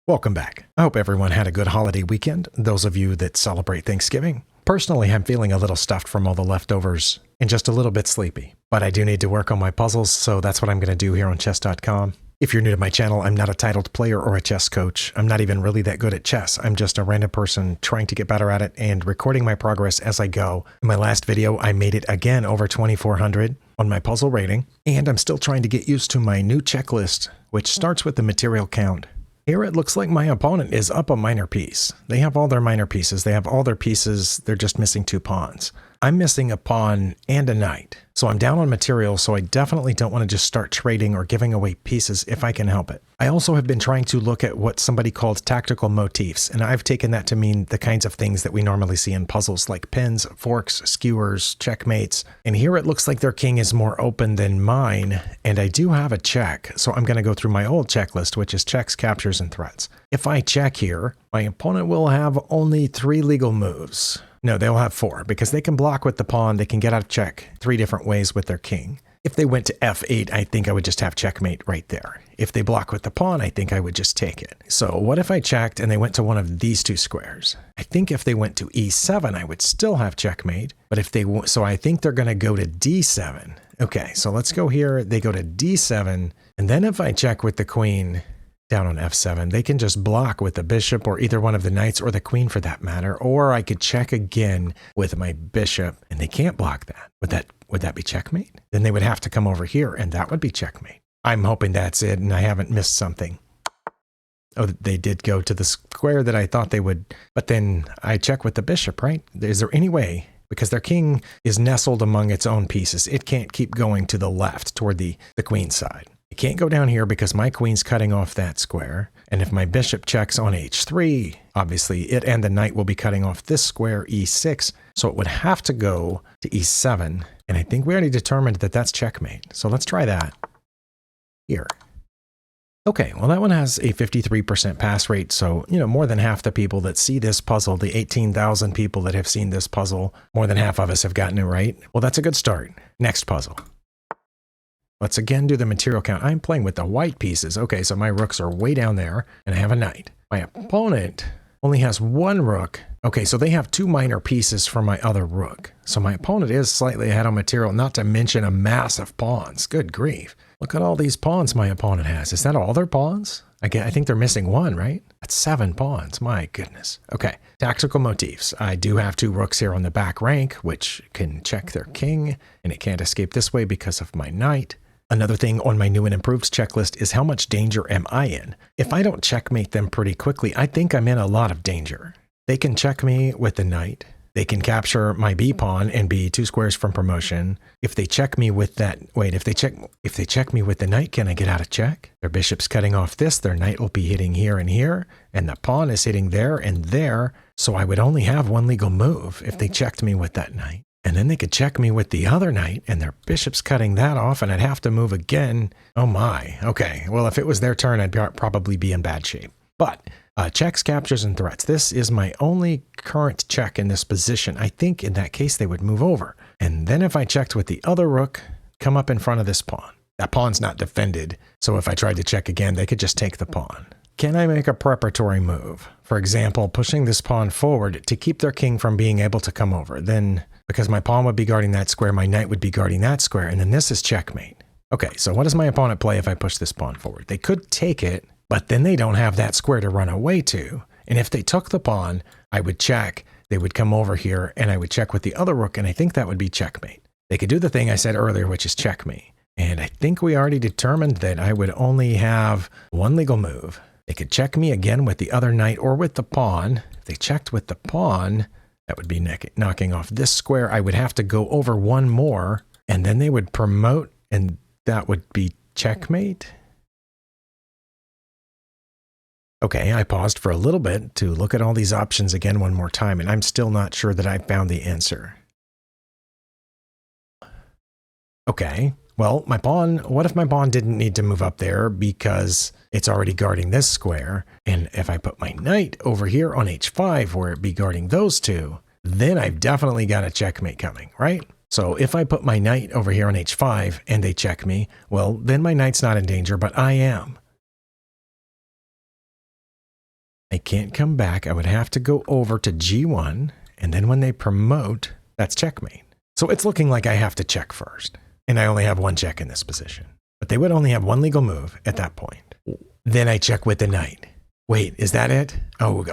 Welcome back. I hope everyone had a good holiday weekend, those of you that celebrate Thanksgiving. Personally, I'm feeling a little stuffed from all the leftovers and just a little bit sleepy, but I do need to work on my puzzles, so that's what I'm going to do here on chess.com. If you're new to my channel, I'm not a titled player or a chess coach. I'm not even really that good at chess. I'm just a random person trying to get better at it and recording my progress as I go. In my last video, I made it again over 2400 on my puzzle rating, and I'm still trying to get used to my new checklist, which starts with the material count. Here it looks like my opponent is up a minor piece. They have all their minor pieces. They have all their pieces. They're just missing 2 pawns. I'm missing a pawn and a knight. So I'm down on material, so I definitely don't want to just start trading or giving away pieces if I can help it. I also have been trying to look at what somebody called tactical motifs, and I've taken that to mean the kinds of things that we normally see in puzzles like pins, forks, skewers, checkmates. And here it looks like their king is more open than mine, and I do have a check, so I'm going to go through my old checklist, which is checks, captures, and threats. If I check here, my opponent will have only 3 legal moves. No, they'll have 4, because they can block with the pawn, they can get out of check 3 different ways with their king. If they went to f8, I think I would just have checkmate right there. If they block with the pawn, I think I would just take it. So what if I checked and they went to one of these 2 squares? I think if they went to e7, I would still have checkmate, but if they so I think they're going to go to d7. Okay, so let's go here. They go to d7, and then if I check with the queen down on f7, they can just block with the bishop or either one of the knights or the queen for that matter, or I could check again with my bishop and they can't block that. Would that be checkmate? Then they would have to come over here and that would be checkmate. I'm hoping that's it and I haven't missed something. Oh, they did go to the square that I thought they would, but then I check with the bishop, right? Is there any way? Because their king is nestled among its own pieces. It can't keep going to the left toward the queen side. It can't go down here because my queen's cutting off that square. And if my bishop checks on h3, obviously it and the knight will be cutting off this square, e6. So it would have to go to e7. And I think we already determined that that's checkmate. So let's try that here. Okay, well that one has a 53% pass rate. So, more than half the people that see this puzzle, the 18,000 people that have seen this puzzle, more than half of us have gotten it right. Well, that's a good start. Next puzzle. Let's again do the material count. I'm playing with the white pieces. Okay, so my rooks are way down there, and I have a knight. My opponent only has 1 rook. Okay, so they have 2 minor pieces for my other rook. So my opponent is slightly ahead on material, not to mention a mass of pawns. Good grief. Look at all these pawns my opponent has. Is that all their pawns? I think they're missing 1, right? That's 7 pawns. My goodness. Okay, tactical motifs. I do have 2 rooks here on the back rank, which can check their king, and it can't escape this way because of my knight. Another thing on my new and improved checklist is how much danger am I in? If I don't checkmate them pretty quickly, I think I'm in a lot of danger. They can check me with the knight. They can capture my b pawn and be 2 squares from promotion. If they check me with that, if they check me with the knight, can I get out of check? Their bishop's cutting off this, their knight will be hitting here and here, and the pawn is hitting there and there, so I would only have 1 legal move if they checked me with that knight. And then they could check me with the other knight, and their bishop's cutting that off, and I'd have to move again. Oh my. Okay, well, if it was their turn, I'd probably be in bad shape. But checks, captures, and threats. This is my only current check in this position. I think in that case, they would move over. And then if I checked with the other rook, come up in front of this pawn. That pawn's not defended, so if I tried to check again, they could just take the pawn. Can I make a preparatory move? For example, pushing this pawn forward to keep their king from being able to come over. Then, because my pawn would be guarding that square, my knight would be guarding that square, and then this is checkmate. Okay, so what does my opponent play if I push this pawn forward? They could take it, but then they don't have that square to run away to. And if they took the pawn, I would check, they would come over here, and I would check with the other rook, and I think that would be checkmate. They could do the thing I said earlier, which is check me. And I think we already determined that I would only have 1 legal move. They could check me again with the other knight or with the pawn. If they checked with the pawn, that would be knocking off this square. I would have to go over 1 more, and then they would promote, and that would be checkmate. Okay, I paused for a little bit to look at all these options again one more time, and I'm still not sure that I found the answer. Okay, well, what if my pawn didn't need to move up there because it's already guarding this square? And if I put my knight over here on h5 where it'd be guarding those 2, then I've definitely got a checkmate coming, right? So if I put my knight over here on h5 and they check me, well, then my knight's not in danger, but I am. I can't come back. I would have to go over to G1, and then when they promote, that's checkmate. So it's looking like I have to check first, and I only have one check in this position. But they would only have one legal move at that point. Then I check with the knight. Wait, is that it? Oh,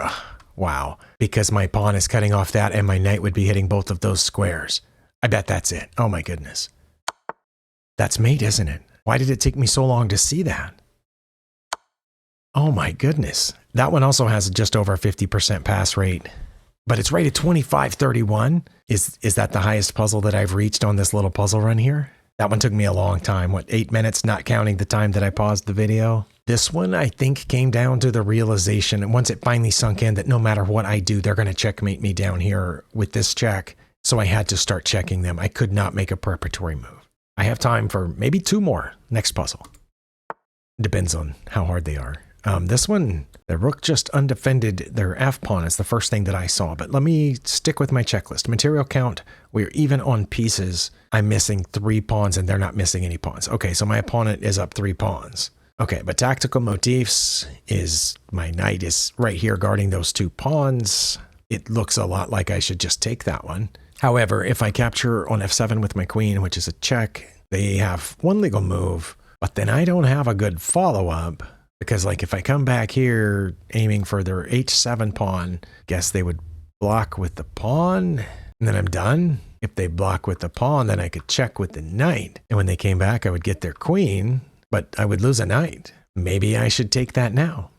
wow. Because my pawn is cutting off that, and my knight would be hitting both of those squares. I bet that's it. Oh my goodness. That's mate, isn't it? Why did it take me so long to see that? Oh my goodness. That one also has just over a 50% pass rate, but it's rated 2531. Is that the highest puzzle that I've reached on this little puzzle run here? That one took me a long time. What, 8 minutes, not counting the time that I paused the video? This one, I think, came down to the realization, and once it finally sunk in, that no matter what I do, they're going to checkmate me down here with this check. So I had to start checking them. I could not make a preparatory move. I have time for maybe 2 more. Next puzzle. Depends on how hard they are. This one, the rook just undefended their f-pawn is the first thing that I saw, but let me stick with my checklist. Material count, we're even on pieces. I'm missing 3 pawns and they're not missing any pawns. Okay, so my opponent is up 3 pawns. Okay, but tactical motifs is my knight is right here guarding those 2 pawns. It looks a lot like I should just take that one. However, if I capture on f7 with my queen, which is a check, they have one legal move, but then I don't have a good follow-up. Because like if I come back here aiming for their h7 pawn, guess they would block with the pawn and then I'm done. If they block with the pawn, then I could check with the knight. And when they came back, I would get their queen, but I would lose a knight. Maybe I should take that now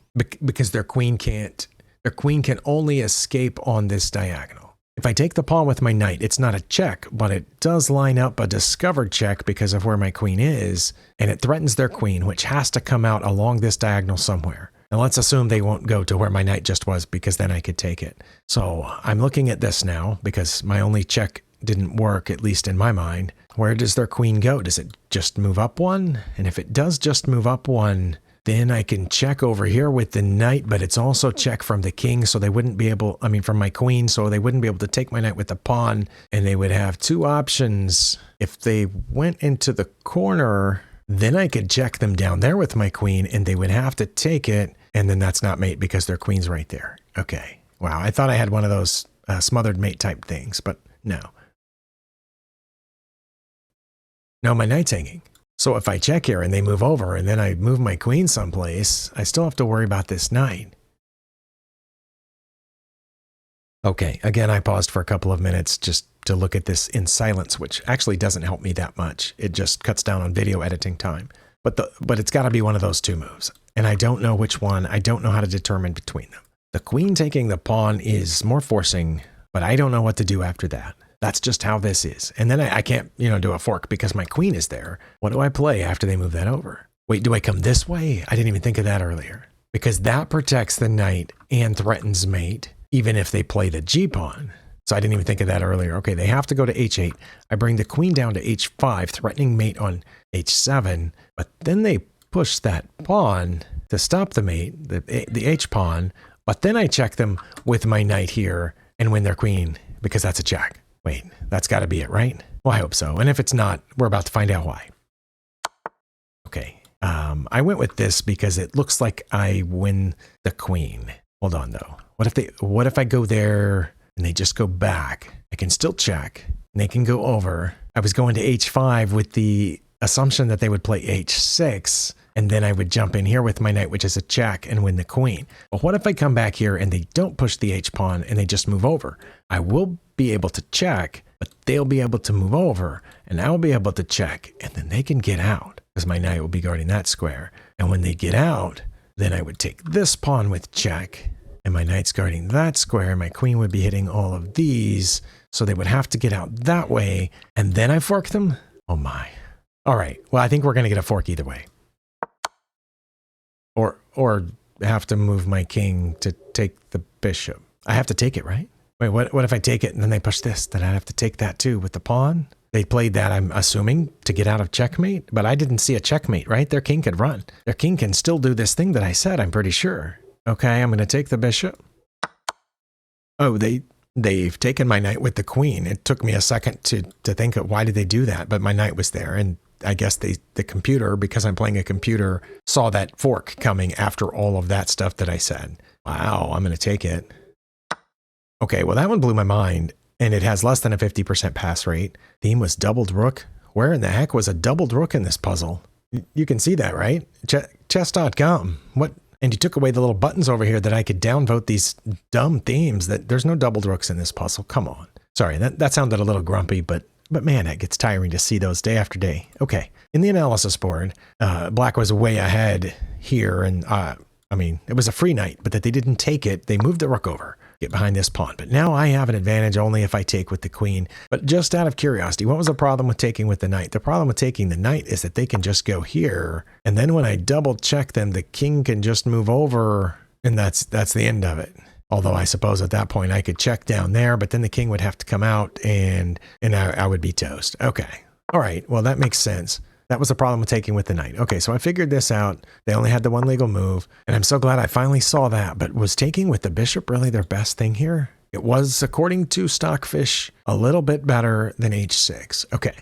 because their queen can only escape on this diagonal. If I take the pawn with my knight, it's not a check, but it does line up a discovered check because of where my queen is, and it threatens their queen, which has to come out along this diagonal somewhere. And let's assume they won't go to where my knight just was, because then I could take it. So I'm looking at this now, because my only check didn't work, at least in my mind. Where does their queen go? Does it just move up 1? And if it does just move up 1, then I can check over here with the knight, but it's also check from the king, so they wouldn't be able, from my queen, so they wouldn't be able to take my knight with the pawn, and they would have 2 options. If they went into the corner, then I could check them down there with my queen, and they would have to take it, and then that's not mate because their queen's right there. Okay. Wow, I thought I had one of those smothered mate type things, but no. No, my knight's hanging. So if I check here and they move over and then I move my queen someplace, I still have to worry about this knight. Okay, again, I paused for a couple of minutes just to look at this in silence, which actually doesn't help me that much. It just cuts down on video editing time. But it's got to be one of those 2 moves. And I don't know which one. I don't know how to determine between them. The queen taking the pawn is more forcing, but I don't know what to do after that. That's just how this is. And then I can't, do a fork because my queen is there. What do I play after they move that over? Wait, do I come this way? I didn't even think of that earlier. Because that protects the knight and threatens mate, even if they play the g-pawn. So I didn't even think of that earlier. Okay, they have to go to h8. I bring the queen down to h5, threatening mate on h7. But then they push that pawn to stop the mate, the h-pawn. But then I check them with my knight here and win their queen because that's a check. Wait, that's got to be it, right? Well, I hope so. And if it's not, we're about to find out why. Okay, I went with this because it looks like I win the queen. Hold on, though. What if I go there and they just go back? I can still check, and they can go over. I was going to h5 with the assumption that they would play h6, and then I would jump in here with my knight, which is a check, and win the queen. But what if I come back here and they don't push the h-pawn and they just move over? I will be able to check, but they'll be able to move over, and I'll be able to check, and then they can get out, because my knight will be guarding that square. And when they get out, then I would take this pawn with check, and my knight's guarding that square, and my queen would be hitting all of these, so they would have to get out that way, and then I fork them? Oh my. All right, well, I think we're going to get a fork either way. Or have to move my king to take the bishop. I have to take it, right? Wait, what if I take it and then they push this? Then I'd have to take that too with the pawn? They played that, I'm assuming, to get out of checkmate, but I didn't see a checkmate, right? Their king could run. Their king can still do this thing that I said, I'm pretty sure. Okay, I'm going to take the bishop. Oh, they've taken my knight with the queen. It took me a second to think of why did they do that, but my knight was there, and I guess the computer, because I'm playing a computer, saw that fork coming after all of that stuff that I said. Wow, I'm going to take it. Okay, well, that one blew my mind, and it has less than a 50% pass rate. Theme was doubled rook. Where in the heck was a doubled rook in this puzzle? You can see that, right? Chess.com. What? And you took away the little buttons over here that I could downvote these dumb themes. That there's no doubled rooks in this puzzle. Come on. Sorry, that sounded a little grumpy, but man, it gets tiring to see those day after day. Okay, in the analysis board, black was way ahead here, and I mean, it was a free knight, but that they didn't take it. They moved the rook over, get behind this pawn. But now I have an advantage only if I take with the queen. But just out of curiosity, what was the problem with taking with the knight? The problem with taking the knight is that they can just go here, and then when I double check them, the king can just move over, and that's the end of it. Although I suppose at that point I could check down there, but then the king would have to come out, and I would be toast. Okay. All right. Well, that makes sense. That was the problem with taking with the knight. Okay, so I figured this out. They only had the one legal move, and I'm so glad I finally saw that. But was taking with the bishop really their best thing here? It was, according to Stockfish, a little bit better than h6. Okay,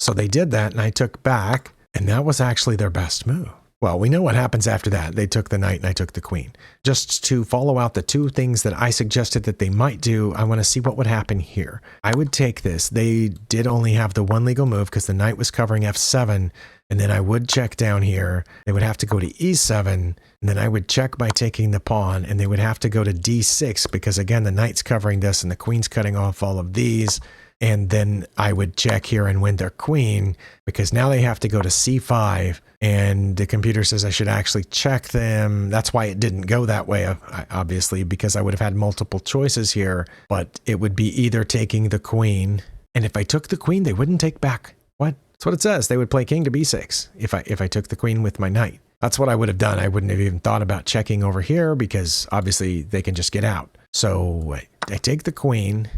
so they did that, and I took back, and that was actually their best move. Well, we know what happens after that. They took the knight and I took the queen. Just to follow out the two things that I suggested that they might do, I want to see what would happen here. I would take this. They did only have the one legal move because the knight was covering f7, and then I would check down here. They would have to go to e7, and then I would check by taking the pawn, and they would have to go to d6 because, again, the knight's covering this and the queen's cutting off all of these. And then I would check here and win their queen because now they have to go to c5, and the computer says I should actually check them. That's why it didn't go that way, obviously, because I would have had multiple choices here, but it would be either taking the queen, and if I took the queen, they wouldn't take back. What? That's what it says. They would play king to b6 if I took the queen with my knight. That's what I would have done. I wouldn't have even thought about checking over here because obviously they can just get out. So I take the queen.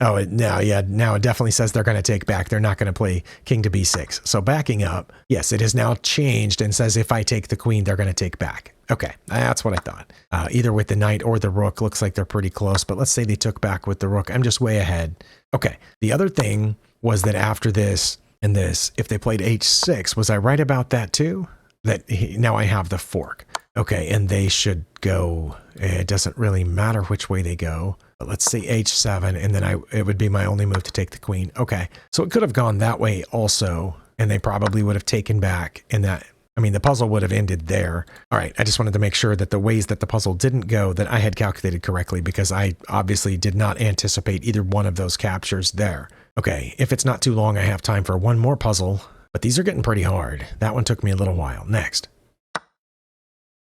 Oh, now it definitely says they're going to take back. They're not going to play king to b6. So backing up, yes, it has now changed and says if I take the queen, they're going to take back. Okay, that's what I thought. Either with the knight or the rook, looks like they're pretty close, but let's say they took back with the rook. I'm just way ahead. Okay, the other thing was that after this and this, if they played h6, was I right about that too? That now I have the fork. Okay, and they should go, it doesn't really matter which way they go. But let's say h7, and then it would be my only move to take the queen. Okay, so it could have gone that way also, and they probably would have taken back, and the puzzle would have ended there. All right, I just wanted to make sure that the ways that the puzzle didn't go, that I had calculated correctly, because I obviously did not anticipate either one of those captures there. Okay, if it's not too long, I have time for one more puzzle, but these are getting pretty hard. That one took me a little while. Next.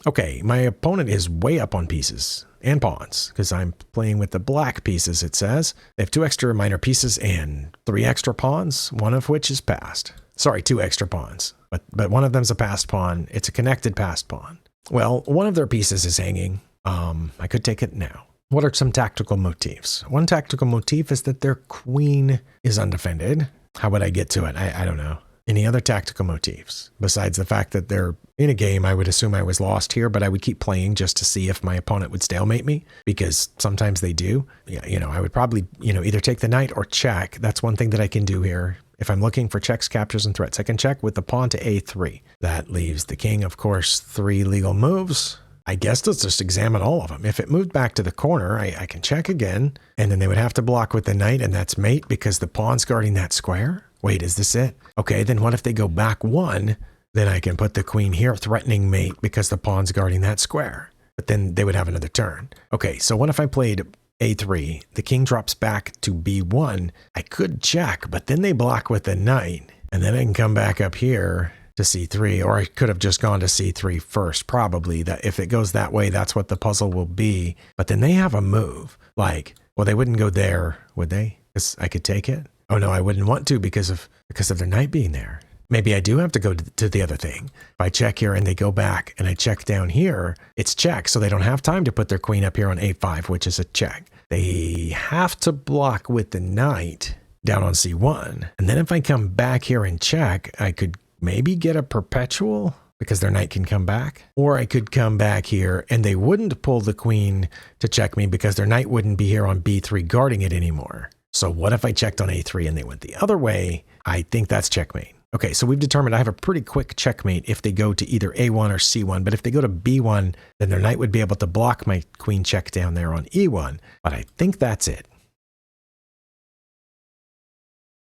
Okay, my opponent is way up on pieces and pawns because I'm playing with the black pieces, it says. They have 2 extra minor pieces and 3 extra pawns, one of which is passed. Sorry, 2 extra pawns, but one of them's a passed pawn. It's a connected passed pawn. Well, one of their pieces is hanging. I could take it now. What are some tactical motifs? One tactical motif is that their queen is undefended. How would I get to it? I don't know. Any other tactical motifs besides the fact that they're in a game? I would assume I was lost here, but I would keep playing just to see if my opponent would stalemate me, because sometimes they do. Yeah, I would probably, either take the knight or check. That's one thing that I can do here. If I'm looking for checks, captures, and threats, I can check with the pawn to a3. That leaves the king, of course, 3 legal moves. I guess let's just examine all of them. If it moved back to the corner, I can check again, and then they would have to block with the knight, and that's mate because the pawn's guarding that square. Wait, is this it? Okay, then what if they go back 1? Then I can put the queen here, threatening mate because the pawn's guarding that square. But then they would have another turn. Okay, so what if I played a3? The king drops back to b1. I could check, but then they block with the knight, and then I can come back up here to c3, or I could have just gone to c3 first, probably. That if it goes that way, that's what the puzzle will be. But then they have a move. Well, they wouldn't go there, would they? Because I could take it. Oh no, I wouldn't want to because of their knight being there. Maybe I do have to go to the other thing. If I check here and they go back and I check down here, it's check. So they don't have time to put their queen up here on a5, which is a check. They have to block with the knight down on c1. And then if I come back here and check, I could maybe get a perpetual because their knight can come back. Or I could come back here and they wouldn't pull the queen to check me because their knight wouldn't be here on b3 guarding it anymore. So what if I checked on a3 and they went the other way? I think that's checkmate. Okay, so we've determined I have a pretty quick checkmate if they go to either A1 or C1, but if they go to B1, then their knight would be able to block my queen check down there on E1, but I think that's it.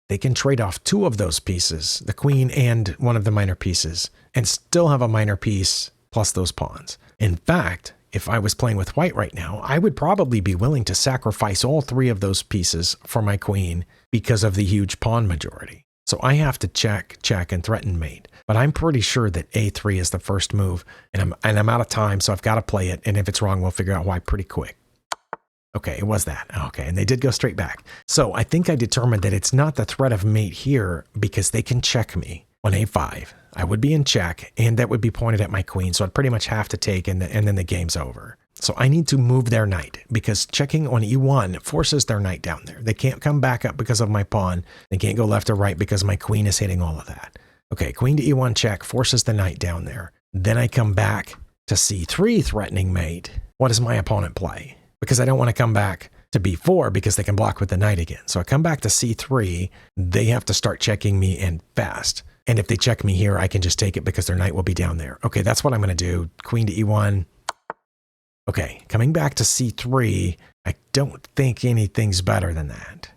They can trade off 2 of those pieces, the queen and one of the minor pieces, and still have a minor piece plus those pawns. In fact, if I was playing with white right now, I would probably be willing to sacrifice all 3 of those pieces for my queen because of the huge pawn majority. So I have to check, and threaten mate. But I'm pretty sure that A3 is the first move, and I'm out of time, so I've got to play it, and if it's wrong, we'll figure out why pretty quick. Okay, it was that. Okay, and they did go straight back. So I think I determined that it's not the threat of mate here because they can check me on A5. I would be in check, and that would be pointed at my queen, so I'd pretty much have to take, and then the game's over. So I need to move their knight because checking on E1 forces their knight down there. They can't come back up because of my pawn. They can't go left or right because my queen is hitting all of that. Okay, queen to E1 check forces the knight down there. Then I come back to C3 threatening mate. What does my opponent play? Because I don't want to come back to B4 because they can block with the knight again. So I come back to C3. They have to start checking me and fast. And if they check me here, I can just take it because their knight will be down there. Okay, that's what I'm going to do. Queen to E1. Okay, coming back to C3, I don't think anything's better than that.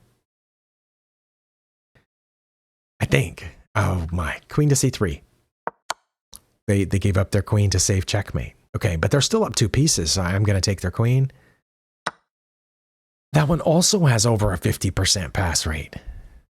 I think. Oh my, queen to C3. They gave up their queen to save checkmate. Okay, but they're still up 2 pieces. I'm going to take their queen. That one also has over a 50% pass rate.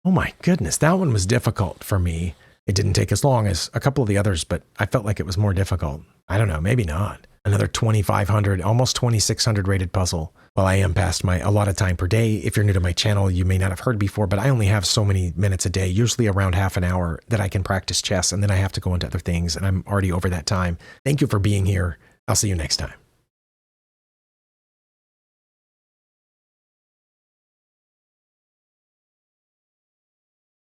Oh my goodness, that one was difficult for me. It didn't take as long as a couple of the others, but I felt like it was more difficult. I don't know, maybe not. Another 2,500, almost 2,600 rated puzzle. Well, I am past my allotted time per day. If you're new to my channel, you may not have heard before, but I only have so many minutes a day, usually around half an hour, that I can practice chess, and then I have to go into other things, and I'm already over that time. Thank you for being here. I'll see you next time.